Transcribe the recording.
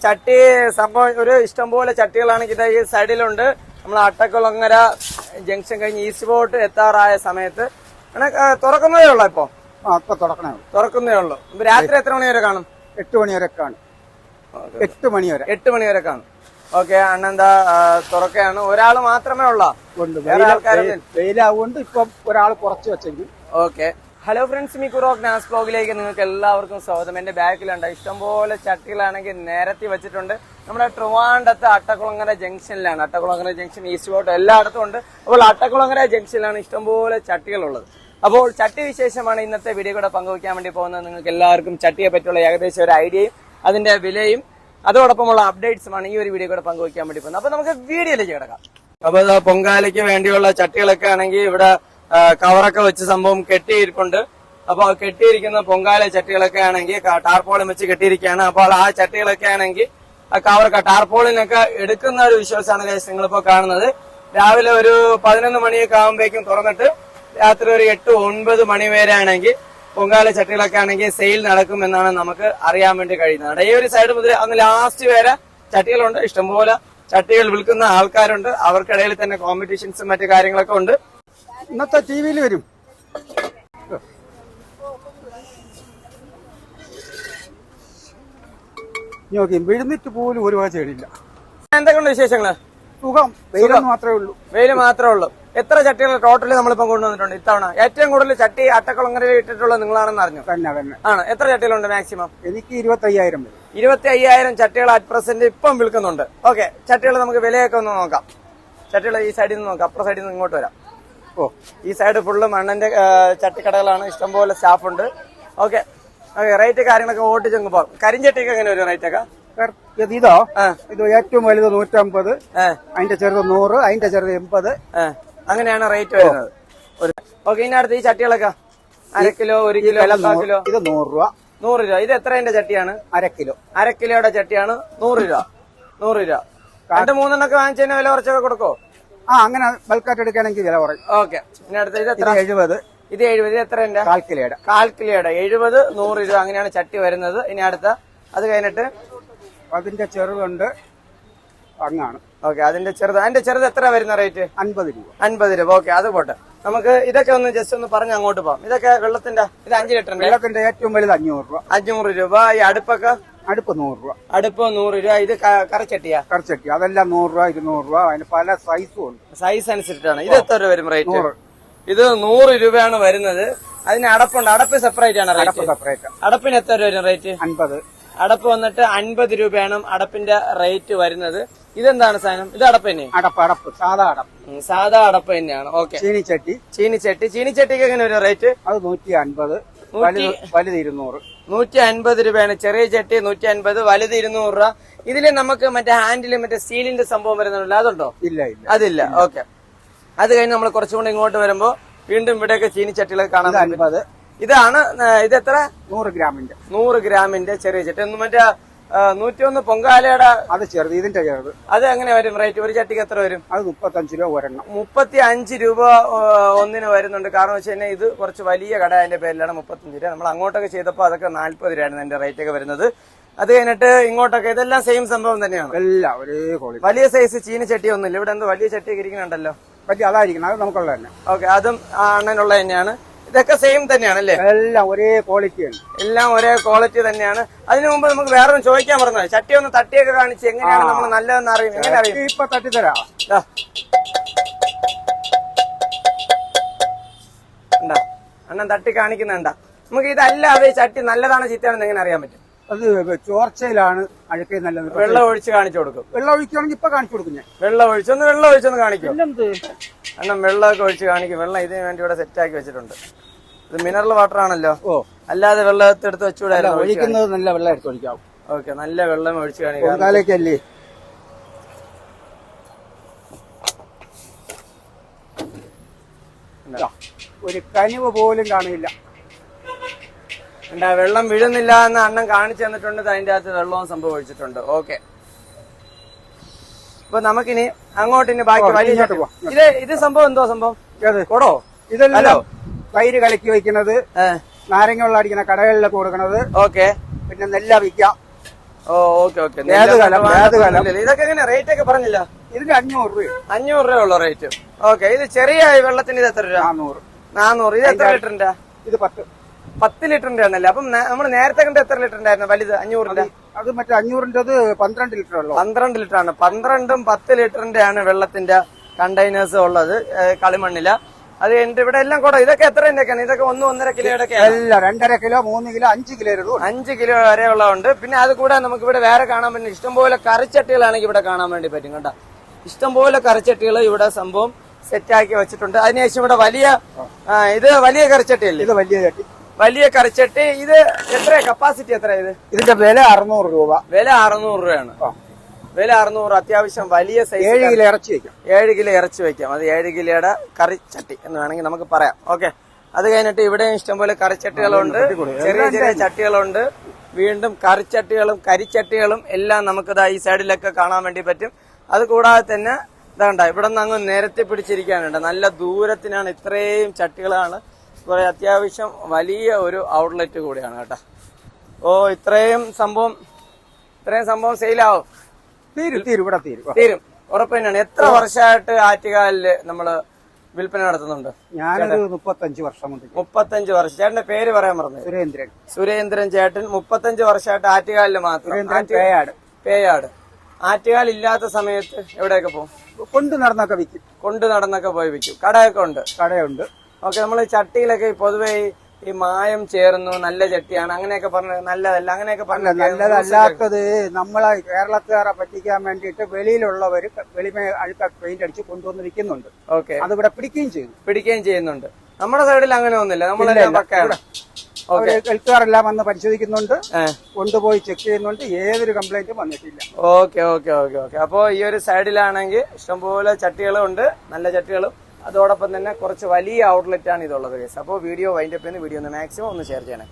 ചട്ടി സംഭവം ഒരു ഇഷ്ടംപോലെ ചട്ടികളാണെങ്കിൽ ഈ സൈഡിലുണ്ട്. നമ്മൾ അട്ടക്കുളങ്ങര ജംഗ്ഷൻ കഴിഞ്ഞ് ഈസ്റ്റ് ബോട്ട് എത്താറായ സമയത്ത് തുറക്കുന്നതേ ഉള്ളൂ. ഇപ്പൊ തുറക്കുന്നേ ഉള്ളൂ. രാത്രി എത്ര മണി വരെ കാണും? 8 മണി വരെ കാണും. 8 മണി വരെ കാണും. ഓക്കെ, അണ്ണെന്താ തുറക്കുകയാണ്. ഒരാള് മാത്രമേ ഉള്ള? വെയിലാവുകൊണ്ട് ഇപ്പം ഒരാൾ കുറച്ച് വെച്ചെങ്കിൽ. ഓക്കെ. ഹലോ ഫ്രണ്ട്സ്, മിക്കുറോക്ക് നാസ് ബ്ലോഗിലേക്ക് നിങ്ങൾക്ക് എല്ലാവർക്കും സ്വാഗതം. എന്റെ ബാക്കിലുണ്ട് ഇഷ്ടംപോലെ ചട്ടികളാണെങ്കിൽ നിരത്തി വെച്ചിട്ടുണ്ട്. നമ്മുടെ ട്രിവാൻഡ്രത്ത് അട്ടക്കുളങ്ങര ജംഗ്ഷനിലാണ്. അട്ടക്കുളങ്ങര ജംഗ്ഷൻ, ഈസ്റ്റ് ബോട്ട് എല്ലായിടത്തും ഉണ്ട്. അപ്പോൾ അട്ടക്കുളങ്ങര ജംഗ്ഷനിലാണ് ഇഷ്ടംപോലെ ചട്ടികളുള്ളത്. അപ്പോൾ ചട്ടി വിശേഷമാണ് ഇന്നത്തെ വീഡിയോ കൂടെ പങ്കുവയ്ക്കാൻ വേണ്ടി പോകുന്നത്. നിങ്ങൾക്ക് എല്ലാവർക്കും ചട്ടിയെ പറ്റിയുള്ള ഏകദേശം ഒരു ഐഡിയയും അതിന്റെ വിലയും അതോടൊപ്പമുള്ള അപ്ഡേറ്റ്സുമാണ് ഈ ഒരു വീഡിയോ കൂടെ പങ്കുവയ്ക്കാൻ വേണ്ടി പോകുന്നത്. അപ്പൊ നമുക്ക് വീഡിയോയിലേക്ക് കിടക്കാം. അപ്പൊ പൊങ്കാലയ്ക്ക് വേണ്ടിയുള്ള ചട്ടികളൊക്കെ ആണെങ്കിൽ ഇവിടെ കവറൊക്കെ വെച്ച് സംഭവം കെട്ടിയിരിപ്പുണ്ട്. അപ്പൊ കെട്ടിയിരിക്കുന്ന പൊങ്കാല ചട്ടികളൊക്കെ ആണെങ്കിൽ ടാർപോളിൻ വെച്ച് കെട്ടിയിരിക്കുകയാണ്. അപ്പോൾ ആ ചട്ടികളൊക്കെ ആണെങ്കിൽ ആ കവറൊക്കെ ടാർപോളിനൊക്കെ എടുക്കുന്ന ഒരു വിശ്വാസമാണ് നിങ്ങളിപ്പോ കാണുന്നത്. രാവിലെ ഒരു 11 മണിയൊക്കെ ആകുമ്പോഴേക്കും തുറന്നിട്ട് രാത്രി ഒരു 8-9 മണി വരെ ആണെങ്കിൽ പൊങ്കാല ചട്ടികളൊക്കെ ആണെങ്കിൽ സെയിൽ നടക്കും എന്നാണ് നമുക്ക് അറിയാൻ വേണ്ടി കഴിയുന്നത്. ഈ ഒരു സൈഡ് മുതൽ അങ്ങ് ലാസ്റ്റ് വരെ ചട്ടികളുണ്ട്. ഇഷ്ടംപോലെ ചട്ടികൾ വിൽക്കുന്ന ആൾക്കാരുണ്ട്. അവർക്കിടയിൽ തന്നെ കോമ്പറ്റീഷൻസും മറ്റു കാര്യങ്ങളൊക്കെ ഉണ്ട്. ഇന്നത്തെ ടിവിയിൽ വരും. നോക്കി വിഴുന്നിട്ട് പോലും ഒരു വക ചെടിയില്ല. എന്തൊക്കെയുണ്ട് വിശേഷങ്ങള്? സുഖം. വെയിലെന്ന് മാത്രമേ ഉള്ളൂ. വെയിൽ മാത്രമേ ഉള്ളൂ. എത്ര ചട്ടികൾ ടോട്ടലി നമ്മളിപ്പം കൊണ്ടുവന്നിട്ടുണ്ട് ഇത്തവണ? ഏറ്റവും കൂടുതൽ ചട്ടി അട്ടക്കുളങ്ങരയിൽ ഇട്ടിട്ടുള്ളത് നിങ്ങളാണെന്ന് അറിഞ്ഞു? തന്നെ ആണ്. എത്ര ചട്ടികളുണ്ട് മാക്സിമം? എനിക്ക് 25,000 വരും. 25,000 ചട്ടികൾ അറ്റ് പ്രസന്റ് ഇപ്പം വിൽക്കുന്നുണ്ട്. ഓക്കെ, ചട്ടികൾ നമുക്ക് വിലയൊക്കെ ഒന്ന് നോക്കാം. ചട്ടികൾ ഈ സൈഡിൽ നിന്ന് നോക്കാം, അപ്പുറ സൈഡിൽ നിന്ന് ഇങ്ങോട്ട് വരാം. ഈ സൈഡ് ഫുള്ള് മണ്ണിന്റെ ചട്ടിക്കടകളാണ്. ഇഷ്ടംപോലെ സ്റ്റാഫ് ഉണ്ട്. ഓക്കെ, റേറ്റ് കാര്യങ്ങളൊക്കെ ഓട്ടിച്ചങ്ങ് പോകും. കരിഞ്ചട്ടിക്ക് എങ്ങനെ വരും റേറ്റ് ഒക്കെ? ഇതോ ഇത് ഏറ്റവും വലുത് 150, അതിന്റെ ചെറുത് 100, അതിന്റെ ചെറുത് 80. അങ്ങനെയാണ് റേറ്റ് വരുന്നത്. ഓക്കെ, ഇനി അടുത്ത് ഈ ചട്ടികളൊക്കെ 1/2 കിലോ 1 കിലോ 1/4 കിലോ. ഇത് 100 രൂപ. 100 രൂപ. ഇത് എത്രന്റെ ചട്ടിയാണ്? 1/2 കിലോ. 1/2 കിലോയുടെ ചട്ടിയാണ് 100 രൂപ. 100 രൂപ. 2-3 വാങ്ങിച്ചതിന് വില കുറച്ചൊക്കെ കൊടുക്കോ? അങ്ങനെ ബൾക്കായിട്ട് എടുക്കുകയാണെങ്കിൽ വില കുറയും. ഓക്കെ, ഇനി അടുത്ത ഇത് 70. ഇത് 70. ഇത് എത്ര? 1/4 കിലോയുടെ. 1/4 കിലോയുടെ 70, 100 രൂപ. അങ്ങനെയാണ് ചട്ടി വരുന്നത്. ഇനി അടുത്ത അത് കഴിഞ്ഞിട്ട് അതിന്റെ ചെറുതുണ്ട് അങ്ങാണ്. ഓക്കെ, അതിന്റെ ചെറുത് എത്ര വരുന്ന റേറ്റ്? 50 രൂപ. 50 രൂപ. ഓക്കെ, അത് പോട്ടെ. നമുക്ക് ഇതൊക്കെ ഒന്ന് ജസ്റ്റ് ഒന്ന് പറഞ്ഞ് അങ്ങോട്ട് പോകാം. ഇതൊക്കെ വെള്ളത്തിന്റെ ഇത് 5 ലിറ്ററിന്റെ. വെള്ളത്തിന്റെ ഏറ്റവും വലുത് 500 രൂപ. 500 രൂപ. ഈ അടുപ്പൊക്കെ? അടുപ്പ് 100 രൂപ. അടുപ്പ് 100 രൂപ. ഇത് കറിച്ചട്ടിയാ? കറിച്ചട്ടി. അതെല്ലാം 100 രൂപ, 200 രൂപ. അതിന് പല സൈസും ഉണ്ട്. സൈസ് അനുസരിച്ചാണ്. ഇത് എത്ര രൂപ വരും റേറ്റ്? ഇത് 100 രൂപയാണ് വരുന്നത്. അതിന് അടപ്പുണ്ട്. അടപ്പ് സെപ്പറേറ്റ് ആണ്. അടപ്പ് സെപ്പറേറ്റ്. അടപ്പിന് എത്ര രൂപ വരും റേറ്റ്? 50. അടപ്പ് വന്നിട്ട് 50 രൂപയാണ് അടപ്പിന്റെ റേറ്റ് വരുന്നത്. ഇതെന്താണ് സാധനം? ഇത് അടപ്പ് തന്നെ? അടപ്പ് സാധാ അടപ്പ്. സാധാ അടപ്പ് തന്നെയാണ്. ഓക്കെ. ചീനിച്ചട്ടിക്ക് എങ്ങനെ വരും റേറ്റ്? അത് 150, വലുത് 200. 150 രൂപയാണ് ചെറിയ ചട്ടി. 150, വലുത് 200 രൂപ. ഇതില് നമുക്ക് മറ്റേ ഹാൻഡില് മറ്റേ സ്റ്റീലിന്റെ സംഭവം വരുന്നുണ്ടല്ലോ, അതുണ്ടോ? ഇല്ല. അതില്ല. ഓക്കെ, അത് കഴിഞ്ഞ് നമ്മൾ കുറച്ചുകൂടി ഇങ്ങോട്ട് വരുമ്പോ വീണ്ടും ഇവിടെയൊക്കെ ചീനിച്ചട്ടികൾ കാണാൻ. 50. ഇതാണ്. ഇത് എത്ര? 100 ഗ്രാമിന്റെ. 100 ഗ്രാമിന്റെ ചെറിയ ചട്ടി. ഒന്ന് മറ്റേ 101 പൊങ്കാലയുടെ അത് ചെറുത്. ഇതിന്റെ ചെറുത്. അത് എങ്ങനെ വരും റേറ്റ്? ഒരു ചട്ടിക്ക് എത്ര വരും? അത് 35 രൂപ ഒരെണ്ണം. 35 രൂപ ഒന്നിന് വരുന്നുണ്ട്. കാരണം വെച്ച് കഴിഞ്ഞാൽ ഇത് കുറച്ച് വലിയ കട, അതിന്റെ പേരിലാണ് 35 രൂപ. നമ്മൾ അങ്ങോട്ടൊക്കെ ചെയ്തപ്പോൾ അതൊക്കെ 40 രൂപയാണ് അതിന്റെ റേറ്റ് ഒക്കെ വരുന്നത്. അത് കഴിഞ്ഞിട്ട് ഇങ്ങോട്ടൊക്കെ ഇതെല്ലാം സെയിം സംഭവം തന്നെയാണ്. എല്ലാം ഒരേ ക്വാളിറ്റി. വലിയ സൈസ് ചീനി ചട്ടി ഒന്നുമില്ല. ഇവിടെ എന്തോ വലിയ ചട്ടിയൊക്കെ ഇരിക്കുന്നുണ്ടല്ലോ. വലിയ അതായിരിക്കണം. അത് നമുക്കുള്ള തന്നെ. ഓക്കെ, അതും അണ്ണനുള്ള തന്നെയാണ്. ഇതൊക്കെ സെയിം തന്നെയാണ് അല്ലേ? എല്ലാം ഒരേ ക്വാളിറ്റിയാണ്. എല്ലാം ഒരേ ക്വാളിറ്റി തന്നെയാണ്. അതിനു മുമ്പ് നമുക്ക് വേറെ ഒന്ന് ചോദിക്കാൻ പറഞ്ഞത്, ചട്ടി ഒന്ന് തട്ടിയൊക്കെ കാണിച്ച് എങ്ങനെയാണ് നമ്മൾ നല്ലതെന്ന് അറിയും? എങ്ങനെ അറിയും? ഇപ്പൊ തട്ടിത്തരാ. അണ്ണൻ തട്ടി കാണിക്കുന്നുണ്ട. നമുക്ക് ഇതല്ലാതെ ചട്ടി നല്ലതാണ് ചീത്തയാണെന്ന് എങ്ങനെ അറിയാൻ പറ്റും? അത് ചോർച്ചയിലാണ് അഴുക്കെ നല്ലത്. വെള്ളം ഒഴിച്ച് കാണിച്ചു കൊടുക്കും. വെള്ളം ഒഴിക്കുകയാണെങ്കിൽ ഇപ്പൊ കാണിച്ചു കൊടുക്കും ഞാൻ. വെള്ളം ഒഴിച്ചൊന്ന് കാണിക്കും. അണ്ണൻ വെള്ളമൊക്കെ ഒഴിച്ച് കാണിക്കും. വെള്ളം ഇതിന് വേണ്ടി ഇവിടെ സെറ്റ് ആക്കി വെച്ചിട്ടുണ്ട്. ഇത് മിനറൽ വാട്ടർ ആണല്ലോ. അല്ലാതെ വെള്ളത്തെടുത്ത് വെച്ചുകൂടായിരുന്നു? ഒഴിക്കുന്നത് നല്ല വെള്ളം എടുത്ത് ഒഴിക്കാം. ഓക്കെ, നല്ല വെള്ളം ഒഴിച്ച് കാണിക്കാം. പൊങ്കാലയ്ക്കല്ലേ? ഒരു കനിവ് പോലും കാണില്ല. വെള്ളം വീഴുന്നില്ല എന്ന് അണ്ണൻ കാണിച്ചു തന്നിട്ടുണ്ട്. അതിന്റെ അകത്ത് വെള്ളവും സംഭവിച്ചിട്ടുണ്ട്. ഓക്കെ, ഇപ്പൊ നമുക്കിനി അങ്ങോട്ട് ഇനി ബാക്കി വലിയ ഇത് സംഭവം എന്തോ സംഭവം? കൊടോ? ഇതെല്ലാം തൈര് കലക്കി വയ്ക്കുന്നത്, നാരങ്ങ വെള്ളം അടിക്കുന്ന കടകളിലൊക്കെ കൊടുക്കണത്. ഓക്കെ, പിന്നെ നെല്ല വിൽക്കാം. ഓ ഓക്കെ ഓക്കെ. ഏതുകാലം ഇതൊക്കെ എങ്ങനെ റേറ്റ് ഒക്കെ പറഞ്ഞില്ല? ഇതിന് 500 രൂപ. 500 രൂപ ഉള്ള റേറ്റ്. ഓക്കെ. ഇത് ചെറിയ വെള്ളത്തിന് ഇത് എത്ര രൂപ? 400. ഇത് എത്ര ലിറ്ററിന്റെ? ഇത് 10 ലിറ്ററിന്റെ ആണല്ലേ? അപ്പം നമ്മൾ നേരത്തെ കണ്ട എത്ര ലിറ്ററിന്റെ ആയിരുന്നു വലുത്? 500ന്റെ? അത് മറ്റേ 500ന്റെ 12 ലിറ്റർ ഉള്ളു. 12 ലിറ്റർ ആണ്. 12ഉം 10 ലിറ്ററിന്റെ ആണ് വെള്ളത്തിന്റെ കണ്ടെയ്നേഴ്സ് ഉള്ളത് കളിമണ്ണില. അത് എന്റെ ഇവിടെ എല്ലാം കൂടെ ഇതൊക്കെ എത്രയൊക്കെയാണ്? ഇതൊക്കെ 1-1.5 കിലോയുടെ അല്ല, 2.5 കിലോ, 3 കിലോ, 5 കിലോ 5 കിലോ വരെ ഉള്ളതുണ്ട്. പിന്നെ അത് കൂടെ നമുക്ക് ഇവിടെ വേറെ കാണാൻ പറ്റും ഇഷ്ടംപോലെ കറിച്ചട്ടികളാണെങ്കിൽ ഇവിടെ കാണാൻ വേണ്ടി പറ്റും കേട്ടോ. ഇഷ്ടംപോലെ കറിച്ചട്ടികൾ ഇവിടെ സംഭവം സെറ്റാക്കി വെച്ചിട്ടുണ്ട്. അതിനുശേഷം ഇവിടെ വലിയ ഇത് വലിയ കറിച്ചട്ടിയല്ലേ? ഇത് വലിയ ചട്ടി, വലിയ കറിച്ചട്ടി. ഇത് എത്ര കപ്പാസിറ്റി എത്ര? ഇതിന്റെ വില 600 രൂപ. വില 600 രൂപയാണ്. വില 600. അത്യാവശ്യം വലിയ സൈസ് 7 കിലോ ഇറച്ചി വെക്കാം. 7 കിലോ ഇറച്ചി വെക്കാം. അത് 7 കിലോയുടെ കറിച്ചട്ടി എന്ന് വേണമെങ്കിൽ നമുക്ക് പറയാം. ഓക്കെ. അത് കഴിഞ്ഞിട്ട് ഇവിടെയും ഇഷ്ടംപോലെ കറിച്ചട്ടികളുണ്ട്, ചെറിയ ചെറിയ ചട്ടികളുണ്ട്. വീണ്ടും കറിച്ചട്ടികളും കരിച്ചട്ടികളും എല്ലാം നമുക്കിതാ ഈ സൈഡിലൊക്കെ കാണാൻ വേണ്ടി പറ്റും. അത് കൂടാതെ തന്നെ ഇതാണ്ട ഇവിടെ നിന്ന് അങ്ങ് നിരത്തി പിടിച്ചിരിക്കാനുണ്ട്. നല്ല ദൂരത്തിനാണ്. ഇത്രയും ചട്ടികളാണ്. കുറെ അത്യാവശ്യം വലിയ ഒരു ഔട്ട്ലെറ്റ് കൂടിയാണ് കേട്ടോ. ഓ ഇത്രയും സംഭവം സെയിലാവും? തീരും ഉറപ്പ് തന്നെയാണ്. എത്ര വർഷമായിട്ട് ആറ്റുകാലില് നമ്മള് വിൽപ്പന നടത്തുന്നുണ്ട്? ഞാനൊരു 35 വർഷം കൊണ്ട്. 35 വർഷം. ചേട്ടന്റെ പേര് പറയാൻ പറഞ്ഞു? സുരേന്ദ്രൻ ചേട്ടൻ 35 വർഷമായിട്ട് ആറ്റുകാലില് മാത്രം. പേയാട്. ആറ്റുകാൽ ഇല്ലാത്ത സമയത്ത് എവിടെയൊക്കെ പോകും? കൊണ്ട് നടന്നൊക്കെ പോയി വിൽക്കും. കടയുണ്ട്. ഓക്കെ. നമ്മൾ ചട്ടിയിലൊക്കെ പൊതുവെ ഈ മായം ചേർന്നു, നല്ല ചട്ടിയാണ് അങ്ങനെയൊക്കെ പറഞ്ഞ നല്ലതല്ല, അങ്ങനെയൊക്കെ പറഞ്ഞ നല്ലതല്ലാത്തത് നമ്മളെ കേരളത്തുകാരെ പറ്റിക്കാൻ വേണ്ടിയിട്ട് വെളിയിലുള്ളവർ അഴുക്ക പെയിന്റ് അടിച്ച് കൊണ്ടുവന്ന് വിൽക്കുന്നുണ്ട്. ഓക്കെ. അതിവിടെ പിടിക്കുകയും ചെയ്യുന്നുണ്ട്. നമ്മുടെ സൈഡിൽ അങ്ങനെ ഒന്നുമില്ല. നമ്മളെല്ലാം പക്കയാണ്. ഹെൽത്തുകാരെല്ലാം വന്ന് പരിശോധിക്കുന്നുണ്ട്, കൊണ്ടുപോയി ചെക്ക് ചെയ്യുന്നുണ്ട്. ഏതൊരു കംപ്ലൈന്റും വന്നിട്ടില്ല. ഓക്കെ. അപ്പോ ഈ ഒരു സൈഡിലാണെങ്കിൽ ഇഷ്ടംപോലെ ചട്ടികളും ഉണ്ട്, നല്ല ചട്ടികളും. അതോടൊപ്പം തന്നെ കുറച്ച് വലിയ ഔട്ട്ലെറ്റ് ആണ് ഇതുള്ളത്. അപ്പോൾ വീഡിയോ വൈൻഡപ്പ് ചെയ്യുന്ന വീഡിയോ ഒന്ന് മാക്സിമം ഒന്ന് ഷെയർ ചെയ്യണേ.